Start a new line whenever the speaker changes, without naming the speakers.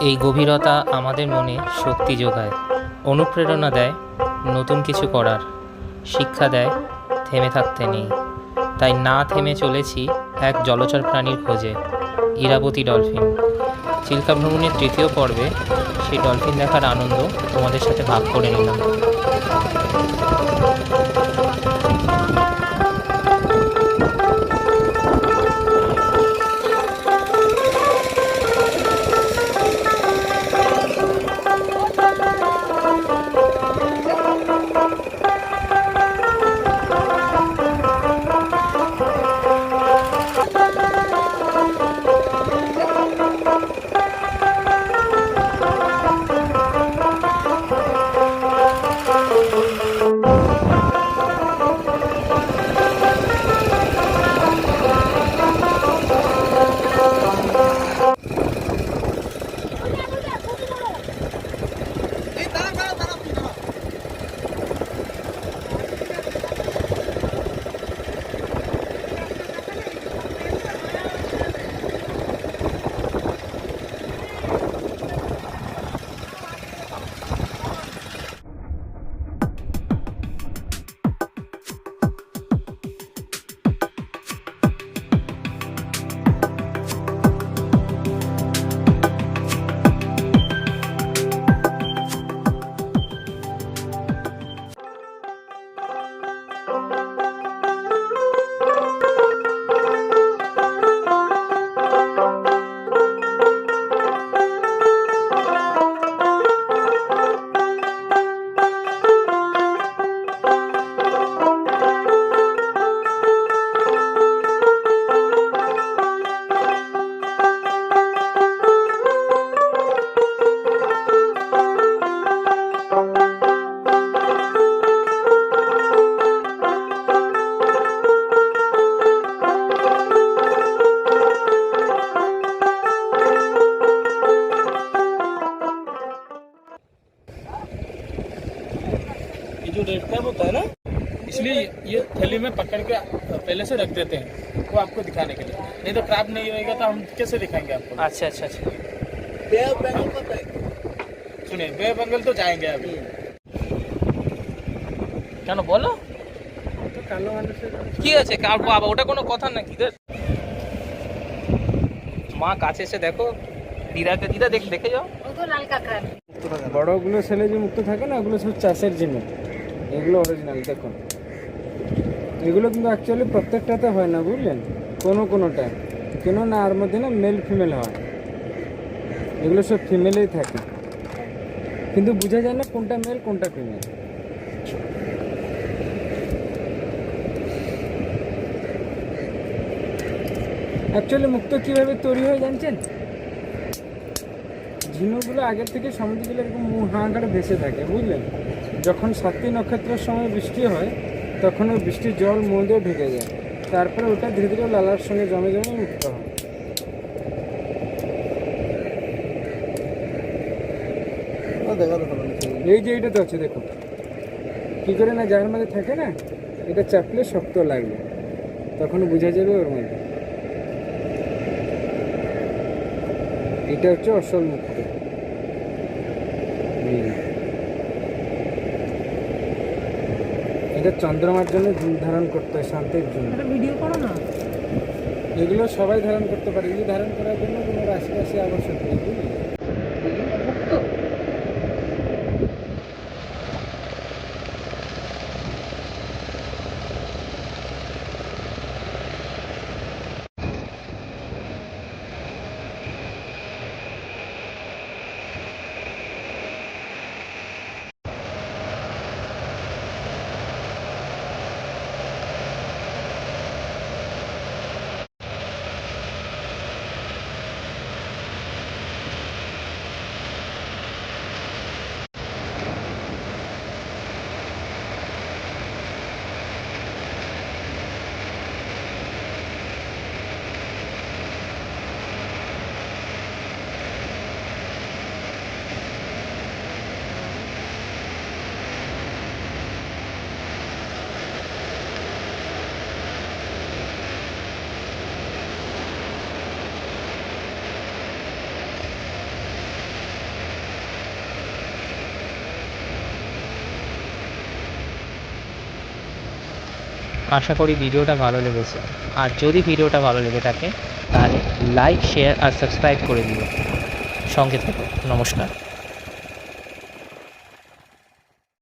এই গভীরতা আমাদের মনে শক্তি যোগায়, অনুপ্রেরণা দেয় নতুন কিছু করার, শিক্ষা দেয় থেমে থাকতে নেই। তাই না থেমে চলেছি এক জলচর প্রাণীর খোঁজে, ইরাবতী ডলফিন। চিল্কা ভ্রমণের তৃতীয় পর্বে সেই ডলফিন দেখার আনন্দ তোমাদের সাথে ভাগ করে নিলাম।
जो रेड टैप होता है ना, इसलिए ये थैली में पकड़ के पहले से रख देते हैं, वो आपको दिखाने के लिए। नहीं तो क्रैब नहीं रहेगा तो हम कैसे दिखाएंगे आपको।
अच्छा अच्छा अच्छा,
बे ऑफ बंगाल पता है? सुनिए, बे ऑफ बंगाल तो जाएंगे अभी। কেন বলো
তো কালো মানুষের
কি আছে, বাবা ওটা কোনো কথা নাকি? মা কাছে এসে দেখো, দিদা দেখে যাও।
বড়গুলো ছেলে যে মুক্ত থাকে না, ওগুলো সব চাষের জিনিস, এগুলো অরিজিনাল। দেখুন, এগুলো কিন্তু অ্যাকচুয়ালি প্রত্যেকটাতে হয় না, বুঝলেন, কোনোটা কেন না, আর মধ্যে না মেল ফিমেল হয়, এগুলো সব ফিমেলেই থাকে, কিন্তু বোঝা যায় না কোনটা মেল কোনটা ফিমেল। অ্যাকচুয়ালি মুক্ত কীভাবে তৈরি হয় জানছেন? ঝিনুকগুলো আগের থেকে সমুদ্রগুলো এরকম হাঁ করে ভেসে থাকে, বুঝলেন, যখন সাতটি নক্ষত্রের সময় বৃষ্টি হয় তখন ওই বৃষ্টির জল মধ্যে ঢুকে যায়, তারপরে ওটা ধীরে ধীরে লালার সঙ্গে জমে মুক্ত হয়। এই যে এইটা তো আছে, দেখো কী করে না, যার মধ্যে থাকে না, এটা চাপলে শক্ত লাগবে, তখন বোঝা যাবে ওর মধ্যে। এটা হচ্ছে আসল মুক্ত। এটা চন্দ্রমার জন্য ধারণ করতে হয়, শান্তির জন্য।
ভিডিও করো না,
এগুলো সবাই ধারণ করতে পারে, এগুলো ধারণ করার জন্য কোনো রাশি আবশ্যক নেই, বুঝলি।
আশা করি ভিডিওটা ভালো লেগেছে। আর যদি ভিডিওটা ভালো লেগে থাকে তাহলে লাইক, শেয়ার আর সাবস্ক্রাইব করে দিও। সঙ্গে থেকো। নমস্কার।